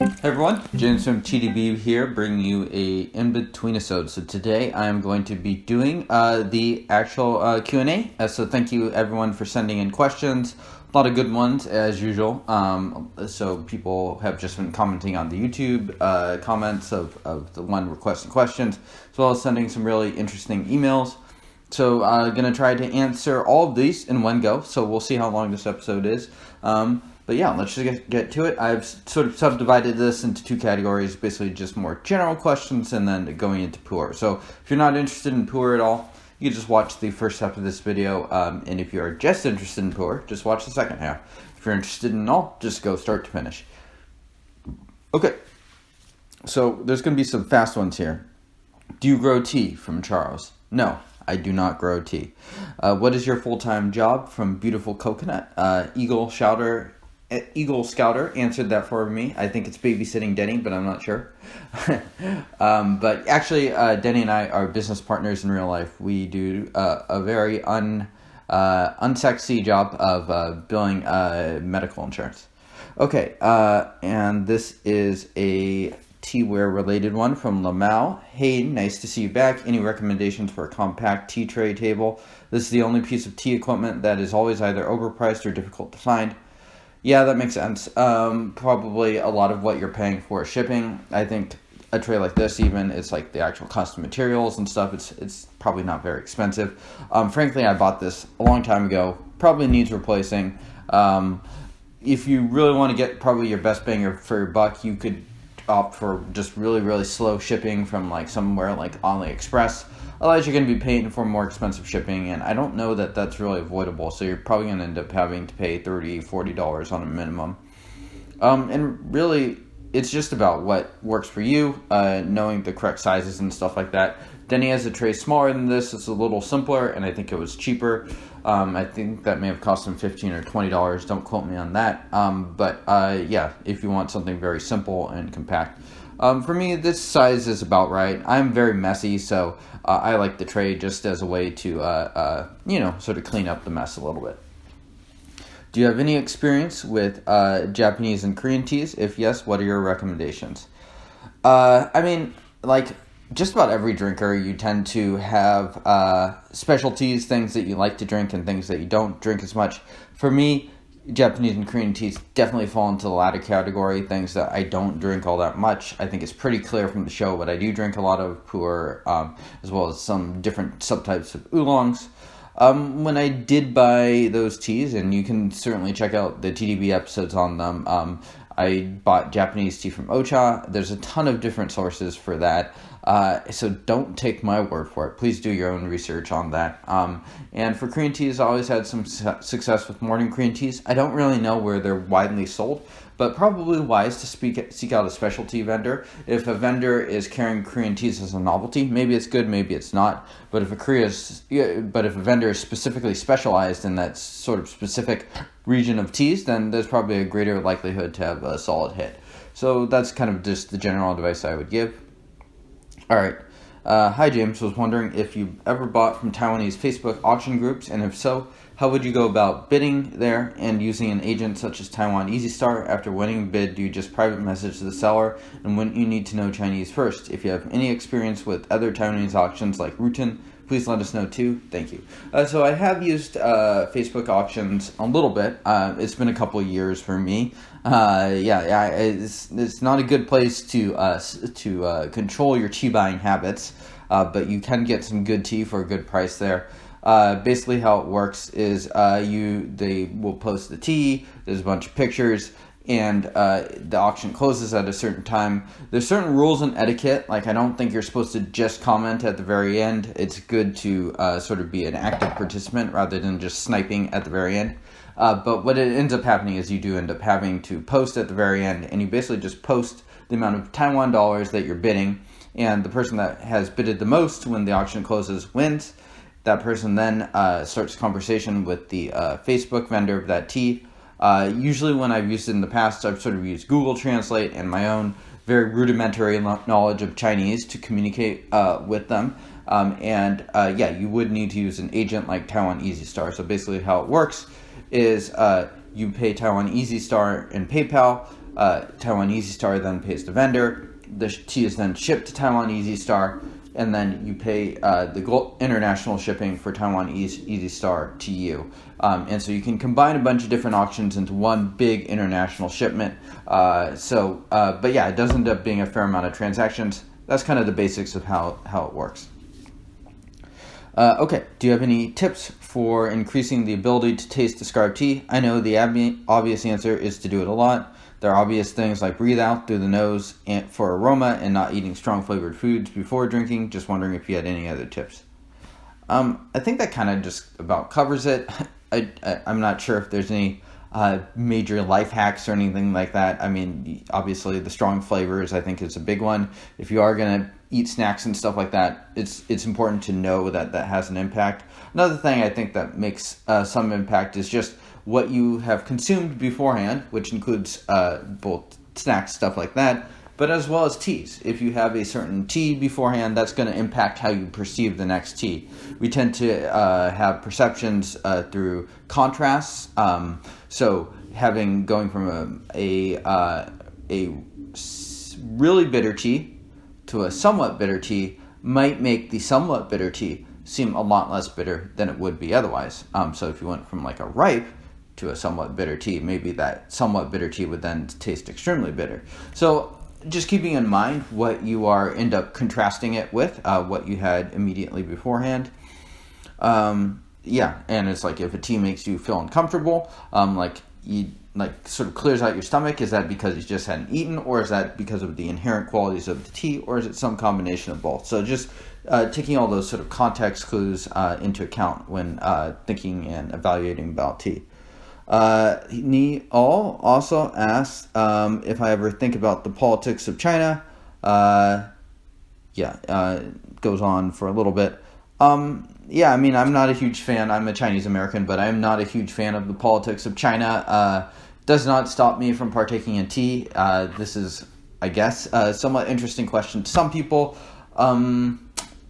Hey everyone, James from TeaDB here, bringing you a Inbetweenisode. So today I am going to be doing the actual Q&A. So thank you everyone for sending in questions. A lot of good ones as usual. So people have just been commenting on the YouTube comments of the one requesting questions, as well as sending some really interesting emails. So I'm going to try to answer all of these in one go. So we'll see how long this episode is. But yeah, let's just get to it. I've sort of subdivided this into two categories, basically just more general questions and then going into Pu'er. So if you're not interested in Pu'er at all, you can just watch the first half of this video. And if you are just interested in Pu'er, just watch the second half. If you're interested in all, just go start to finish. Okay, so there's going to be some fast ones here. Do you grow tea? From Charles. No, I do not grow tea. What is your full-time job? From Beautiful Coconut. Eagle Scouter answered that for me. I think it's babysitting Denny, but I'm not sure. But actually, Denny and I are business partners in real life. We do a very unsexy job of billing medical insurance. Okay, and this is a teaware related one from Lamau. Hey, nice to see you back. Any recommendations for a compact tea tray table? This is the only piece of tea equipment that is always either overpriced or difficult to find. Yeah, that makes sense. Probably a lot of what you're paying for shipping. I think a tray like this, even, it's like the actual custom materials and stuff. It's probably not very expensive. Frankly, I bought this a long time ago. Probably needs replacing. If you really want to get probably your best bang for your buck, you could opt for just really, really slow shipping from like somewhere like AliExpress. Otherwise, you're going to be paying for more expensive shipping, and I don't know that that's really avoidable, so you're probably going to end up having to pay $30, $40 on a minimum. And really, it's just about what works for you, knowing the correct sizes and stuff like that. Denny has a tray smaller than this. It's a little simpler, and I think it was cheaper. I think that may have cost him $15 or $20. Don't quote me on that. Yeah, if you want something very simple and compact. For me, this size is about right. I'm very messy, so I like the tray just as a way to, sort of clean up the mess a little bit. Do you have any experience with Japanese and Korean teas? If yes, what are your recommendations? Just about every drinker, you tend to have specialties, things that you like to drink and things that you don't drink as much. For me, Japanese and Korean teas definitely fall into the latter category, things that I don't drink all that much. I think it's pretty clear from the show, but I do drink a lot of Pu'er, as well as some different subtypes of oolongs. When I did buy those teas, and you can certainly check out the TeaDB episodes on them, I bought Japanese tea from Ocha. There's a ton of different sources for that. So don't take my word for it. Please do your own research on that. And for Korean teas, I always had some success with morning Korean teas. I don't really know where they're widely sold, but probably wise to seek out a specialty vendor. If a vendor is carrying Korean teas as a novelty, maybe it's good, maybe it's not. But if a vendor is specifically specialized in that sort of specific region of teas, then there's probably a greater likelihood to have a solid hit. So that's kind of just the general advice I would give. All right. Hi, James. Was wondering if you ever bought from Taiwanese Facebook auction groups, and if so, how would you go about bidding there and using an agent such as Taiwan Easy Star? After winning a bid, do you just private message the seller, and wouldn't you need to know Chinese first? If you have any experience with other Taiwanese auctions like Rutin, please let us know too. Thank you. So I have used Facebook auctions a little bit. It's been a couple of years for me. It's not a good place to control your tea buying habits, but you can get some good tea for a good price there. Basically how it works is they will post the tea, there's a bunch of pictures, and the auction closes at a certain time. There's certain rules and etiquette, like I don't think you're supposed to just comment at the very end. It's good to sort of be an active participant rather than just sniping at the very end. But what it ends up happening is you do end up having to post at the very end, and you basically just post the amount of Taiwan dollars that you're bidding, and the person that has bidded the most when the auction closes wins. That person then starts a conversation with the Facebook vendor of that tea. Usually when I've used it in the past, I've sort of used Google Translate and my own very rudimentary knowledge of Chinese to communicate with them. You would need to use an agent like Taiwan Easy Star. So basically how it works is you pay Taiwan Easy Star in PayPal. Taiwan Easy Star then pays the vendor. The tea is then shipped to Taiwan Easy Star, and then you pay the international shipping for Taiwan Easy Star to you. And so you can combine a bunch of different auctions into one big international shipment. But yeah, it does end up being a fair amount of transactions. That's kind of the basics of how it works. Okay, do you have any tips for increasing the ability to taste described tea? I know the obvious answer is to do it a lot. There are obvious things like breathe out through the nose for aroma and not eating strong flavored foods before drinking. Just wondering if you had any other tips. I think that kind of just about covers it. I'm not sure if there's any major life hacks or anything like that. I mean, obviously the strong flavors I think is a big one. If you are going to eat snacks and stuff like that, it's important to know that has an impact. Another thing I think that makes some impact is just what you have consumed beforehand, which includes both snacks, stuff like that, but as well as teas. If you have a certain tea beforehand, that's going to impact how you perceive the next tea. We tend to have perceptions through contrasts. So going from a really bitter tea to a somewhat bitter tea might make the somewhat bitter tea seem a lot less bitter than it would be otherwise. So if you went from like a ripe to a somewhat bitter tea, maybe that somewhat bitter tea would then taste extremely bitter. So just keeping in mind what you end up contrasting it with, what you had immediately beforehand. And it's like if a tea makes you feel uncomfortable, sort of clears out your stomach, is that because you just hadn't eaten, or is that because of the inherent qualities of the tea, or is it some combination of both? So just taking all those sort of context clues into account when thinking and evaluating about tea. Ni All also asks if I ever think about the politics of China. Goes on for a little bit. I mean, I'm not a huge fan. I'm a Chinese American, but I'm not a huge fan of the politics of China. Does not stop me from partaking in tea. This is, I guess, a somewhat interesting question to some people.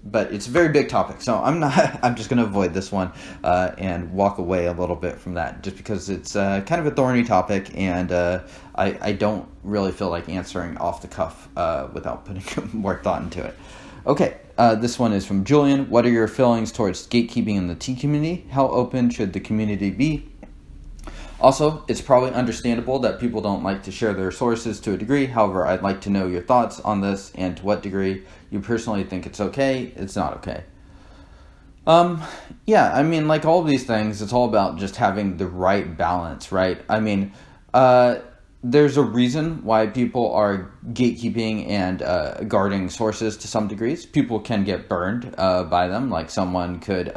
But it's a very big topic, so I'm just going to avoid this one and walk away a little bit from that, just because it's kind of a thorny topic, and I don't really feel like answering off the cuff without putting more thought into it. Okay, this one is from Julian. What are your feelings towards gatekeeping in the tea community? How open should the community be? Also, it's probably understandable that people don't like to share their sources to a degree. However, I'd like to know your thoughts on this and to what degree you personally think it's okay, it's not okay. I mean, like all of these things, it's all about just having the right balance, right? I mean, there's a reason why people are gatekeeping and guarding sources to some degrees. People can get burned by them. Like someone could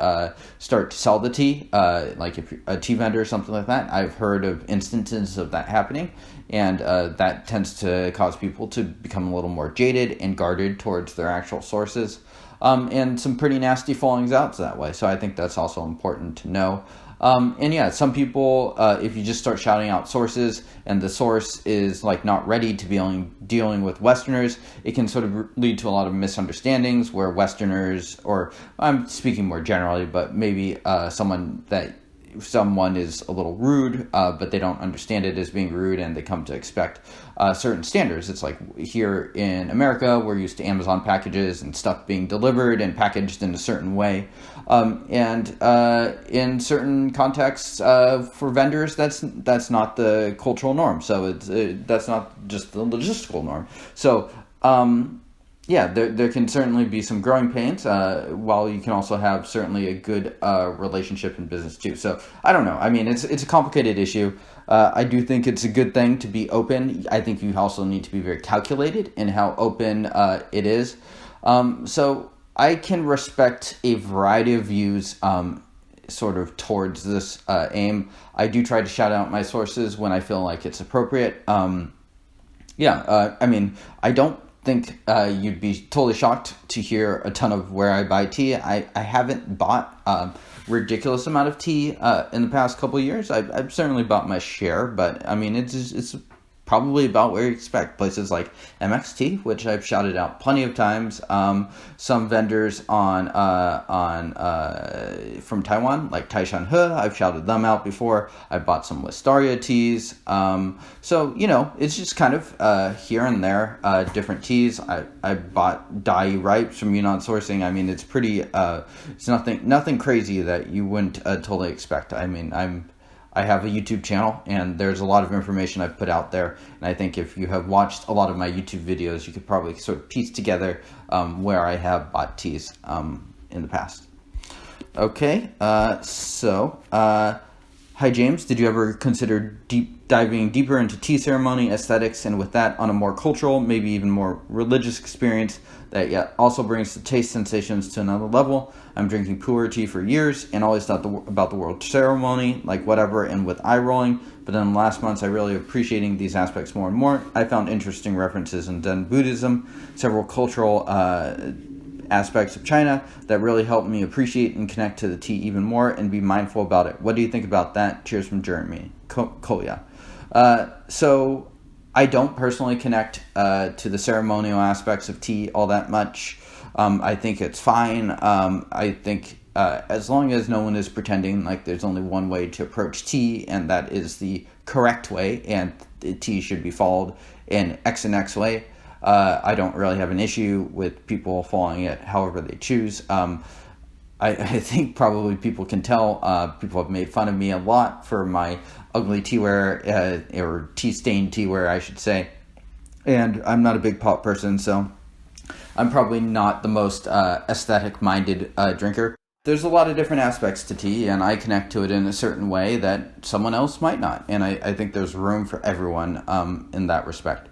start to sell the tea, like if you're a tea vendor or something like that. I've heard of instances of that happening, and that tends to cause people to become a little more jaded and guarded towards their actual sources, and some pretty nasty fallings out that way. So I think that's also important to know. Some people, if you just start shouting out sources and the source is like not ready to be dealing with Westerners, it can sort of lead to a lot of misunderstandings where Westerners, or I'm speaking more generally, but maybe someone is a little rude, but they don't understand it as being rude, and they come to expect certain standards. It's like here in America, we're used to Amazon packages and stuff being delivered and packaged in a certain way. In certain contexts, for vendors, that's not the cultural norm. So that's not just the logistical norm. So, there can certainly be some growing pains, while you can also have certainly a good relationship in business too. So I don't know. I mean, it's a complicated issue. I do think it's a good thing to be open. I think you also need to be very calculated in how open it is. So I can respect a variety of views sort of towards this aim. I do try to shout out my sources when I feel like it's appropriate. I mean, I don't think you'd be totally shocked to hear a ton of where I buy tea. I haven't bought a ridiculous amount of tea in the past couple of years. I've certainly bought my share, but I mean, it's probably about where you expect. Places like MXT, which I've shouted out plenty of times. Some vendors from Taiwan, like Taishan He, I've shouted them out before. I bought some Wistaria teas. So, it's just kind of here and there, different teas. I bought Dai Ripes from Yunnan Sourcing. I mean, it's pretty, it's nothing crazy that you wouldn't totally expect. I mean, I have a YouTube channel, and there's a lot of information I've put out there. And I think if you have watched a lot of my YouTube videos, you could probably sort of piece together where I have bought teas in the past. Okay, hi James, did you ever consider diving deeper into tea ceremony, aesthetics, and with that on a more cultural, maybe even more religious experience that also brings the taste sensations to another level? I'm drinking pu'er tea for years and always thought about the world ceremony, like whatever, and with eye rolling. But in the last months, I really appreciating these aspects more and more. I found interesting references in Zen Buddhism, several cultural aspects of China that really helped me appreciate and connect to the tea even more and be mindful about it. What do you think about that? Cheers from Jeremy. Kolya. So I don't personally connect to the ceremonial aspects of tea all that much. I think it's fine. I think as long as no one is pretending like there's only one way to approach tea and that is the correct way and the tea should be followed in X and X way, I don't really have an issue with people following it however they choose. I think probably people can tell. People have made fun of me a lot for my ugly teaware, or tea-stained teaware, I should say. And I'm not a big pot person, so I'm probably not the most aesthetic-minded drinker. There's a lot of different aspects to tea, and I connect to it in a certain way that someone else might not. And I think there's room for everyone in that respect.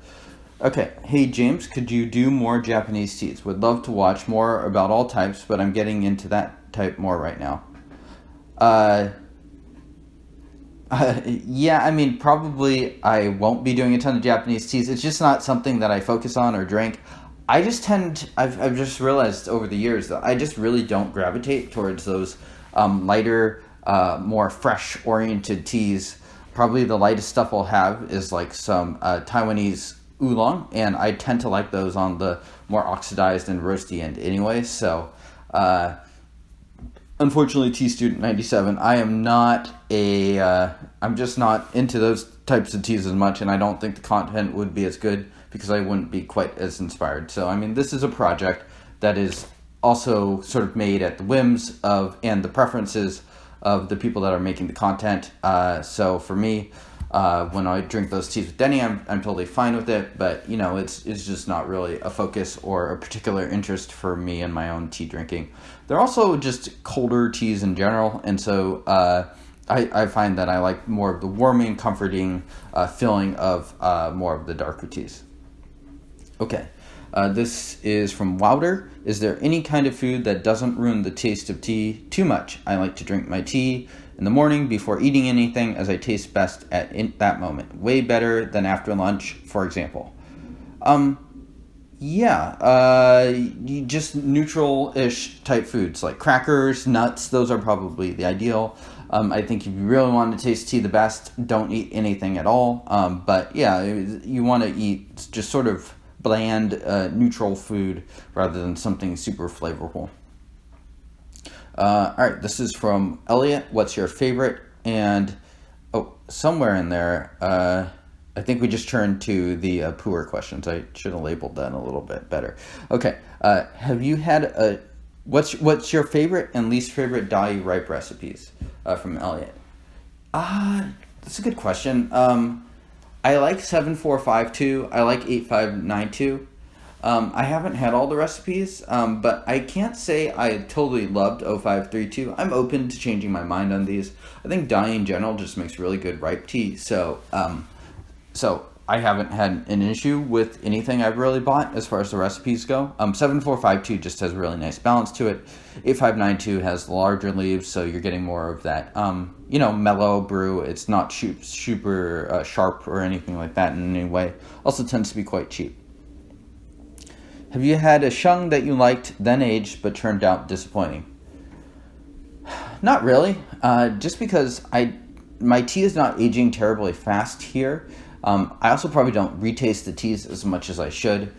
Okay, hey James, could you do more Japanese teas? Would love to watch more about all types, but I'm getting into that type more right now. Yeah, I mean, probably I won't be doing a ton of Japanese teas. It's just not something that I focus on or drink. I just I've just realized over the years that I just really don't gravitate towards those lighter, more fresh-oriented teas. Probably the lightest stuff I'll have is like some Taiwanese oolong, and I tend to like those on the more oxidized and roasty end anyway. So, unfortunately, Tea Student 97, I am not I'm just not into those types of teas as much, and I don't think the content would be as good because I wouldn't be quite as inspired. So, I mean, this is a project that is also sort of made at the whims of and the preferences of the people that are making the content. So for me, when I drink those teas with Denny, I'm totally fine with it, but it's just not really a focus or a particular interest for me in my own tea drinking. They're also just colder teas in general, and so I find that I like more of the warming, comforting feeling of more of the darker teas. Okay, this is from Wouter. Is there any kind of food that doesn't ruin the taste of tea too much? I like to drink my tea in the morning before eating anything as I taste best in that moment. Way better than after lunch, for example. Just neutral-ish type foods like crackers, nuts, those are probably the ideal. I think if you really want to taste tea the best, don't eat anything at all. But yeah, you want to eat just sort of bland, neutral food rather than something super flavorful. All right, this is from Elliot. What's your favorite? And somewhere in there, I think we just turned to the pu'er questions. I should have labeled that a little bit better. Okay, have you had what's your favorite and least favorite Dai ripe recipes? From Elliot. That's a good question. I like 7452. I like 8592. I haven't had all the recipes, but I can't say I totally loved 0532. I'm open to changing my mind on these. I think Dai in general just makes really good ripe tea, so I haven't had an issue with anything I've really bought as far as the recipes go. 7452 just has a really nice balance to it. 8592 has the larger leaves, so you're getting more of that, mellow brew. It's not super sharp or anything like that in any way. Also tends to be quite cheap. Have you had a sheng that you liked, then aged, but turned out disappointing? Not really. Just because my tea is not aging terribly fast here. I also probably don't retaste the teas as much as I should.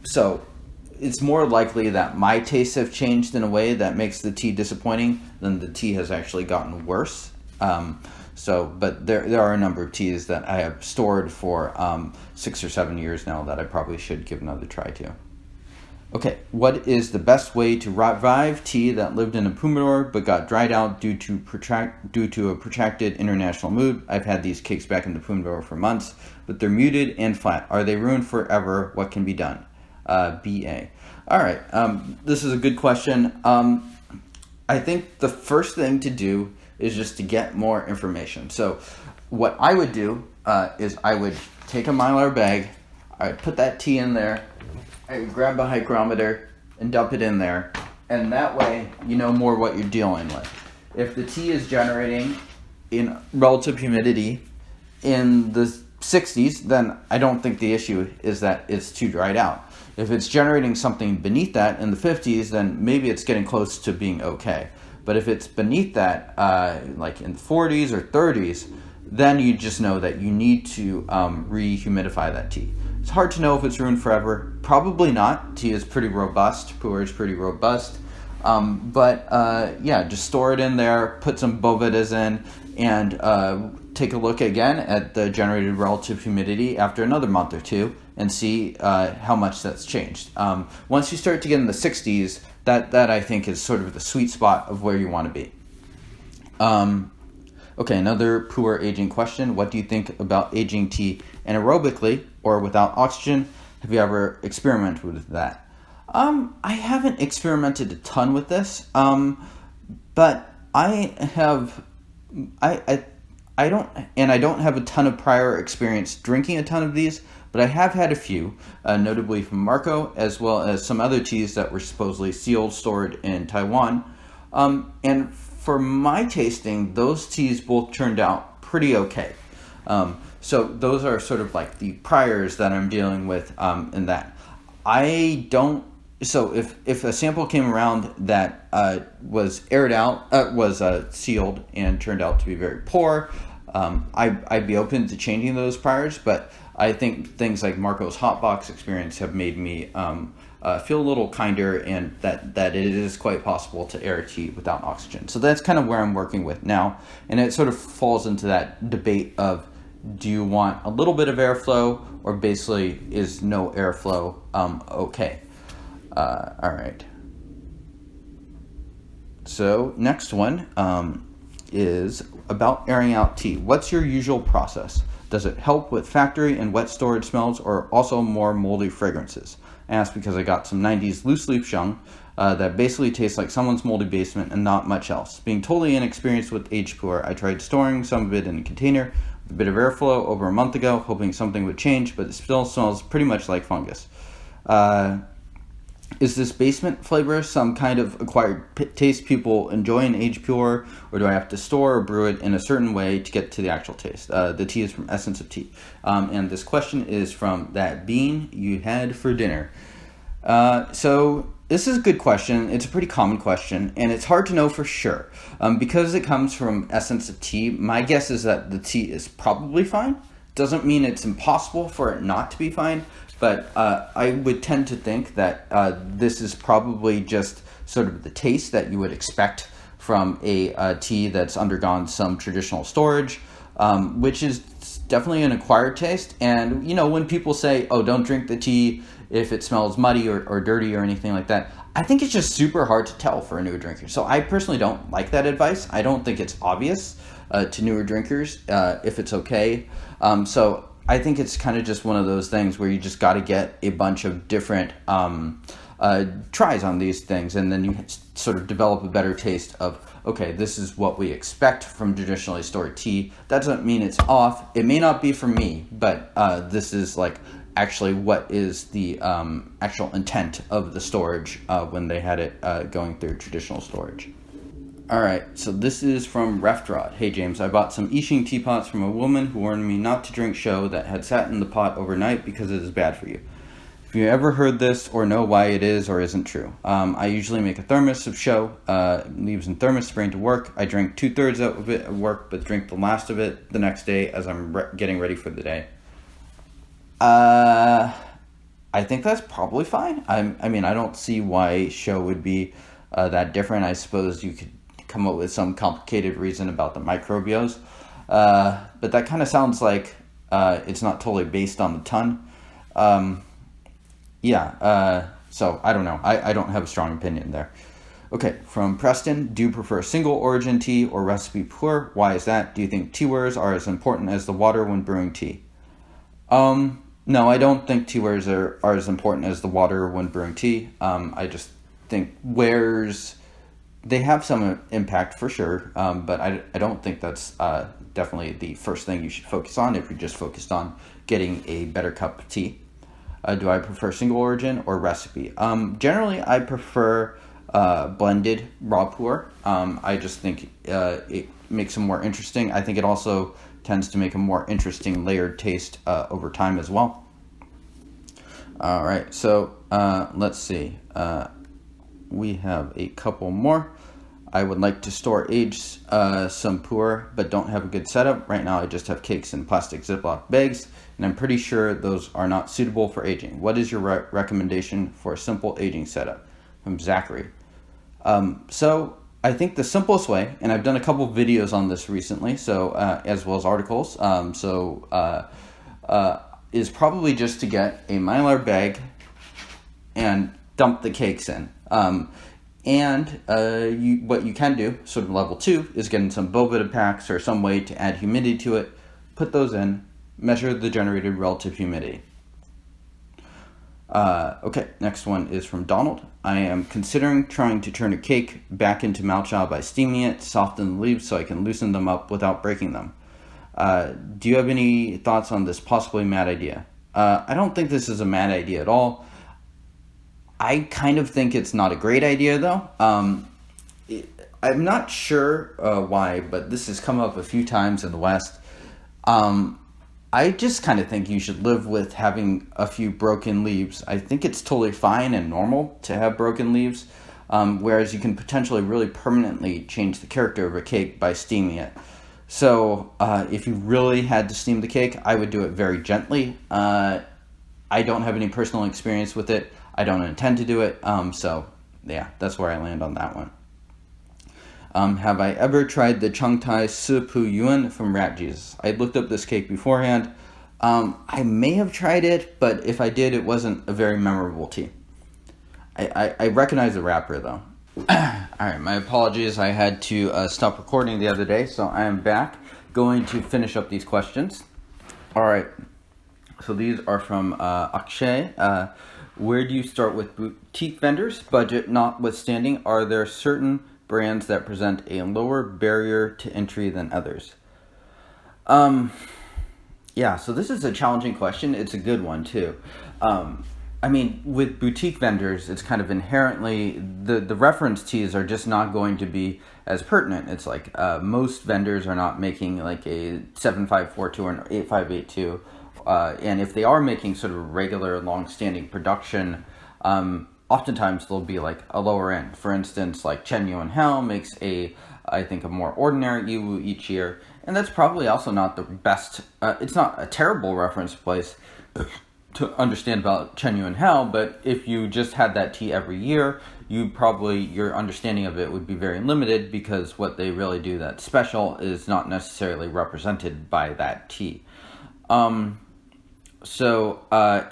So it's more likely that my tastes have changed in a way that makes the tea disappointing than the tea has actually gotten worse. But there are a number of teas that I have stored for 6 or 7 years now that I probably should give another try to. Okay, what is the best way to revive tea that lived in a humidor but got dried out due to a protracted international mood? I've had these cakes back in the humidor for months, but they're muted and flat. Are they ruined forever? What can be done? BA. All right, this is a good question. I think the first thing to do is just to get more information. So what I would do is I would take a Mylar bag, I would put that tea in there, I would grab a hygrometer and dump it in there, and that way you know more what you're dealing with. If the tea is generating in relative humidity in the 60s, then I don't think the issue is that it's too dried out. If it's generating something beneath that in the 50s, then maybe it's getting close to being okay. But if it's beneath that, like in 40s or 30s, then you just know that you need to re-humidify that tea. It's hard to know if it's ruined forever. Probably not. Tea is pretty robust. Pu'er is pretty robust. Just store it in there, put some bovedas in, and take a look again at the generated relative humidity after another month or two and see how much that's changed. Once you start to get in the 60s, that I think is sort of the sweet spot of where you want to be. Okay, another pu'er aging question. What do you think about aging tea anaerobically or without oxygen? Have you ever experimented with that? I haven't experimented a ton with this, but I don't have a ton of prior experience drinking a ton of these, but I have had a few, notably from Marco, as well as some other teas that were supposedly sealed, stored in Taiwan. And for my tasting, those teas both turned out pretty okay. So those are sort of like the priors that I'm dealing with in that. So if a sample came around that was aired out, was sealed and turned out to be very poor, I'd be open to changing those priors, but I think things like Marco's Hotbox experience have made me feel a little kinder, and that it is quite possible to air tea without oxygen. So that's kind of where I'm working with now, and it sort of falls into that debate of, do you want a little bit of airflow, or basically is no airflow okay? All right. So next one is about airing out tea. What's your usual process? Does it help with factory and wet storage smells, or also more moldy fragrances? I asked because I got some 90s loose leaf shung that basically tastes like someone's moldy basement and not much else. Being totally inexperienced with aged pu'er, I tried storing some of it in a container with a bit of airflow over a month ago, hoping something would change, but it still smells pretty much like fungus. Is this basement flavor some kind of acquired taste people enjoy in aged pu'er, or do I have to store or brew it in a certain way to get to the actual taste? The tea is from Essence of Tea. And this question is from that bean you had for dinner. So this is a good question. It's a pretty common question, and it's hard to know for sure. Because it comes from Essence of Tea, my guess is that the tea is probably fine. Doesn't mean it's impossible for it not to be fine, but I would tend to think that this is probably just sort of the taste that you would expect from a tea that's undergone some traditional storage, which is definitely an acquired taste. And, you know, when people say, oh, don't drink the tea if it smells muddy or dirty or anything like that, I think it's just super hard to tell for a new drinker. So I personally don't like that advice. I don't think it's obvious to newer drinkers if it's okay. So I think it's kind of just one of those things where you just got to get a bunch of different tries on these things, and then you sort of develop a better taste of, okay, this is what we expect from traditionally stored tea. That doesn't mean it's off. It may not be for me, but this is like actually what is the actual intent of the storage when they had it going through traditional storage. All right, so this is from Reftrod. Hey James, I bought some Yixing teapots from a woman who warned me not to drink show that had sat in the pot overnight because it is bad for you. If you ever heard this or know why it is or isn't true. I usually make a thermos of show, leaves in thermos, bring to work. I drink 2/3 of it at work, but drink the last of it the next day as I'm getting ready for the day. I think that's probably fine. I mean, I don't see why show would be that different. I suppose you could come up with some complicated reason about the microbios, but that kind of sounds like it's not totally based on the ton. So I don't know. I don't have a strong opinion there. Okay, from Preston, do you prefer single origin tea or recipe pour? Why is that? Do you think tea wares are as important as the water when brewing tea? No, I don't think tea wares are as important as the water when brewing tea. I just think wares, they have some impact for sure, but I don't think that's definitely the first thing you should focus on if you're just focused on getting a better cup of tea. Do I prefer single origin or recipe? Generally, I prefer blended raw pour. I just think it makes them more interesting. I think it also tends to make a more interesting layered taste over time as well. All right, so let's see. We have a couple more. I would like to age some pour, but don't have a good setup. Right now I just have cakes in plastic Ziploc bags, and I'm pretty sure those are not suitable for aging. What is your recommendation for a simple aging setup? From Zachary. So I think the simplest way, and I've done a couple videos on this recently, so as well as articles, is probably just to get a Mylar bag and dump the cakes in. What you can do, sort of level 2, is getting some Bovita packs or some way to add humidity to it, put those in, measure the generated relative humidity. Okay, next one is from Donald. I am considering trying to turn a cake back into malchow by steaming it, soften the leaves so I can loosen them up without breaking them. Do you have any thoughts on this possibly mad idea? I don't think this is a mad idea at all. I kind of think it's not a great idea, though. I'm not sure why, but this has come up a few times in the West. I just kind of think you should live with having a few broken leaves. I think it's totally fine and normal to have broken leaves, whereas you can potentially really permanently change the character of a cake by steaming it. So if you really had to steam the cake, I would do it very gently. I don't have any personal experience with it. I don't intend to do it. So yeah, that's where I land on that one. Have I ever tried the Changtai Sipu Yuan from Rat Jesus? I looked up this cake beforehand. I may have tried it, but if I did, it wasn't a very memorable tea. I recognize the wrapper, though. Alright, my apologies. I had to stop recording the other day, so I am back. Going to finish up these questions. Alright, so these are from Akshay. Where do you start with boutique vendors? Budget notwithstanding, are there certain brands that present a lower barrier to entry than others? Yeah, so this is a challenging question. It's a good one, too. I mean, with boutique vendors, it's kind of inherently, the reference teas are just not going to be as pertinent. It's like most vendors are not making like a 7542 or an 8582. And if they are making sort of regular, long-standing production, oftentimes they'll be like a lower end. For instance, like Chen Yuan Hao makes I think a more ordinary Yiwu each year, and that's probably also not the best. It's not a terrible reference place to understand about Chen Yuan Hao, but if you just had that tea every year, your understanding of it would be very limited because what they really do that's special is not necessarily represented by that tea. So by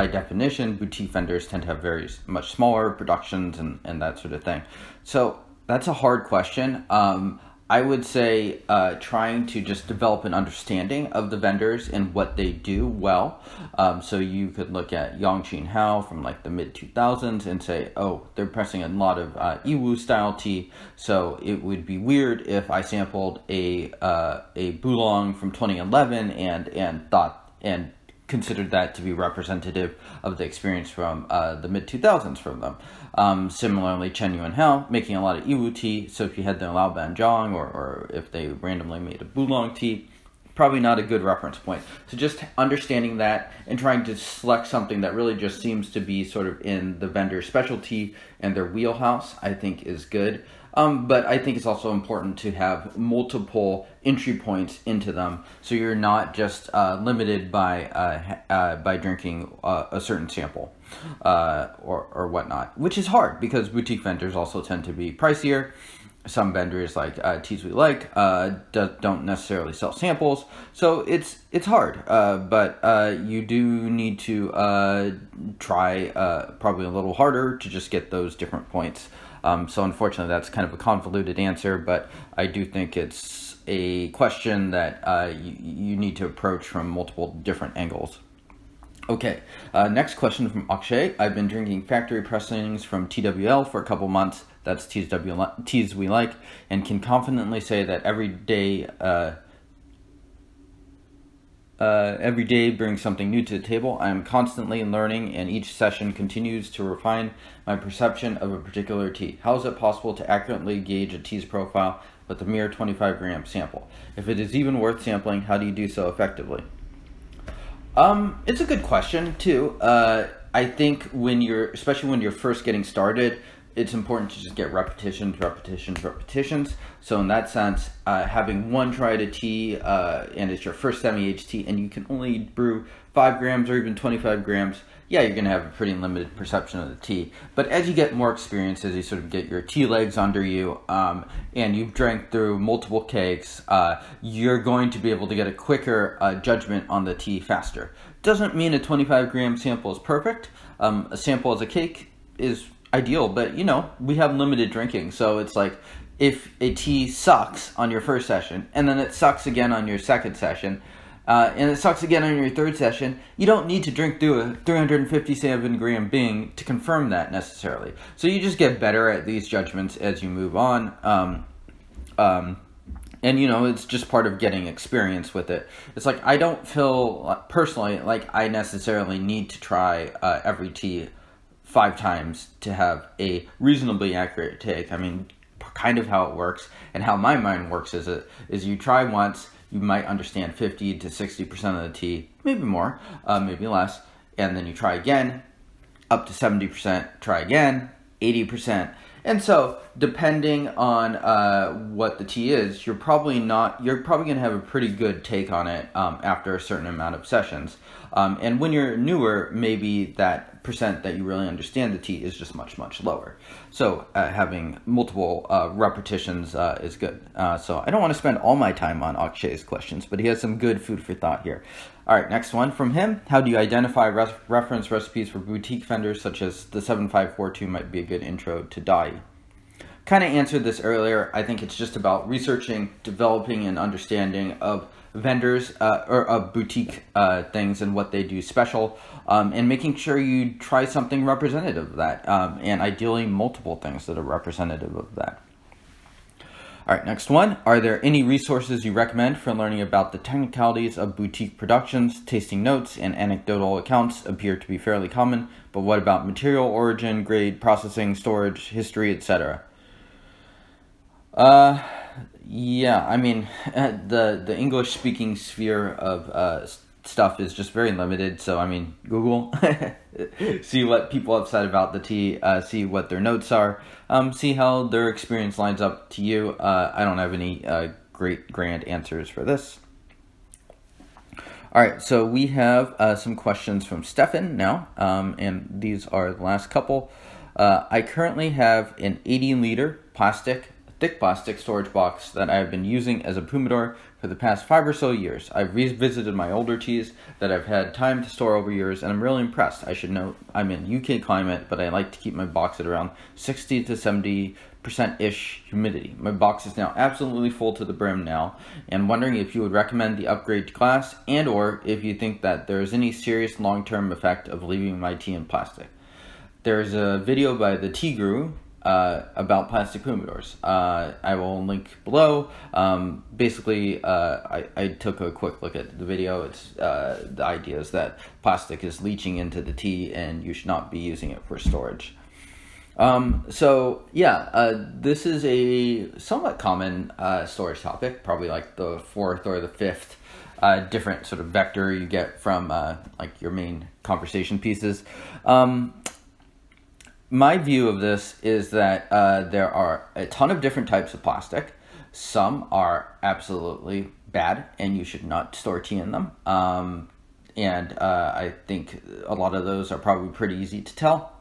definition, boutique vendors tend to have very much smaller productions and that sort of thing. So that's a hard question. I would say trying to just develop an understanding of the vendors and what they do well. So you could look at Yongqing Hao from like the mid-2000s and say, oh, they're pressing a lot of Yiwu style tea. So it would be weird if I sampled a Boulong from 2011 and considered that to be representative of the experience from the mid-2000s from them. Similarly, Chen Yuan Hao making a lot of Yiwu tea, so if you had the Lao Ban Zhang or if they randomly made a Boulong tea, probably not a good reference point. So just understanding that and trying to select something that really just seems to be sort of in the vendor's specialty and their wheelhouse, I think is good. But I think it's also important to have multiple entry points into them, so you're not just limited by drinking a certain sample or whatnot, which is hard because boutique vendors also tend to be pricier. Some vendors like Teas We Like don't necessarily sell samples, so it's hard. But you do need to try probably a little harder to just get those different points. So unfortunately, that's kind of a convoluted answer, but I do think it's a question that you need to approach from multiple different angles. Okay, next question from Akshay. I've been drinking factory pressings from TWL for a couple months. That's Teas We Like, and can confidently say that every day brings something new to the table. I am constantly learning, and each session continues to refine my perception of a particular tea. How is it possible to accurately gauge a tea's profile with a mere 25-gram sample? If it is even worth sampling, how do you do so effectively? It's a good question too. I think especially when you're first getting started, it's important to just get repetitions. So in that sense, having one try at a tea, and it's your first semi-aged tea, and you can only brew 5 grams or even 25 grams, yeah, you're going to have a pretty limited perception of the tea. But as you get more experience, as you sort of get your tea legs under you, and you've drank through multiple kegs, you're going to be able to get a quicker judgment on the tea faster. Doesn't mean a 25-gram sample is perfect. A sample as a cake is ideal, but we have limited drinking, so it's like if a tea sucks on your first session and then it sucks again on your second session and it sucks again on your third session, you don't need to drink through a 357-gram Bing to confirm that necessarily. So you just get better at these judgments as you move on, and it's just part of getting experience with it. It's like I don't feel personally like I necessarily need to try every tea 5 times to have a reasonably accurate take. I mean, kind of how it works and how my mind works is you try once, you might understand 50 to 60% of the tea, maybe more, maybe less, and then you try again, up to 70%, try again, 80%. And so, depending on what the tea is, you're probably going to have a pretty good take on it after a certain amount of sessions. And when you're newer, maybe that percent that you really understand the tea is just much, much lower. So having multiple repetitions is good. So I don't want to spend all my time on Akshay's questions, but he has some good food for thought here. All right, next one from him. How do you identify reference recipes for boutique vendors such as the 7542 might be a good intro to Dai? Kind of answered this earlier. I think it's just about researching, developing an understanding of vendors or of boutique things and what they do special, and making sure you try something representative of that, and ideally multiple things that are representative of that. All right, next one. Are there any resources you recommend for learning about the technicalities of boutique productions? Tasting notes and anecdotal accounts appear to be fairly common, but what about material origin, grade, processing, storage, history, etc.? Yeah, I mean, the English-speaking sphere of stuff is just very limited. So, I mean, Google, see what people have said about the tea, see what their notes are, see how their experience lines up to you. I don't have any great grand answers for this. All right, so we have some questions from Stefan now, and these are the last couple. I currently have an 80-liter thick plastic storage box that I have been using as a humidor for the past 5 or so years. I've revisited my older teas that I've had time to store over years, and I'm really impressed. I should note I'm in UK climate, but I like to keep my box at around 60 to 70%-ish humidity. My box is now absolutely full to the brim now, and wondering if you would recommend the upgrade to glass, and or if you think that there is any serious long-term effect of leaving my tea in plastic. There's a video by the Tea Guru about plastic humidors. I will link below. Basically, I took a quick look at the video. It's the idea is that plastic is leaching into the tea and you should not be using it for storage. So yeah, this is a somewhat common storage topic, probably like the 4th or the 5th different sort of vector you get from like your main conversation pieces. My view of this is that there are a ton of different types of plastic. Some are absolutely bad, and you should not store tea in them. And I think a lot of those are probably pretty easy to tell.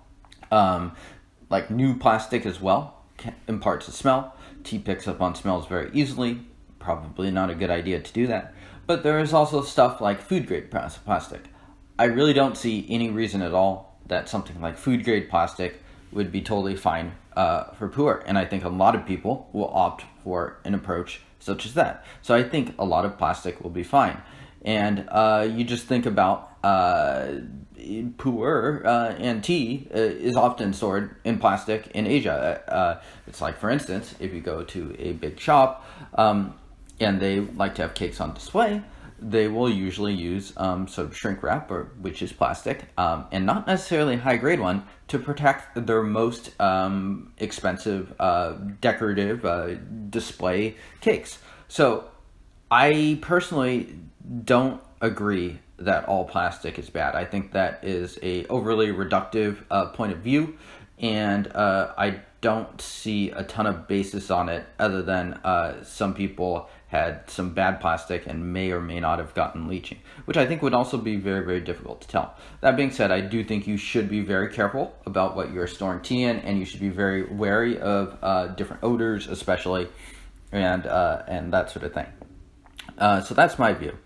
Like new plastic as well imparts a smell. Tea picks up on smells very easily. Probably not a good idea to do that. But there is also stuff like food grade plastic. I really don't see any reason at all that something like food grade plastic would be totally fine for poor. And I think a lot of people will opt for an approach such as that. So I think a lot of plastic will be fine. And you just think about pu'er and tea is often stored in plastic in Asia. It's like, for instance, if you go to a big shop and they like to have cakes on display, they will usually use sort of shrink wrap, which is plastic, and not necessarily a high-grade one, to protect their most expensive decorative display cakes. So I personally don't agree that all plastic is bad. I think that is a overly reductive point of view, and I don't see a ton of basis on it other than some people had some bad plastic and may or may not have gotten leaching, which I think would also be very, very difficult to tell. That being said, I do think you should be very careful about what you're storing tea in, and you should be very wary of different odors especially, and that sort of thing. So that's my view.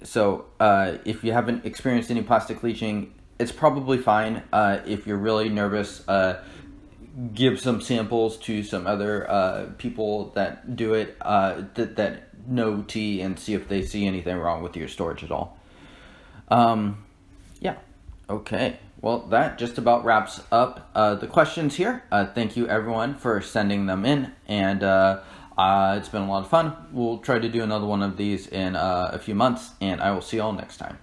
So if you haven't experienced any plastic leaching, it's probably fine. If you're really nervous, give some samples to some other people that do it, that know tea, and see if they see anything wrong with your storage at all. Yeah. Okay. Well, that just about wraps up the questions here. Thank you, everyone, for sending them in, and it's been a lot of fun. We'll try to do another one of these in a few months, and I will see you all next time.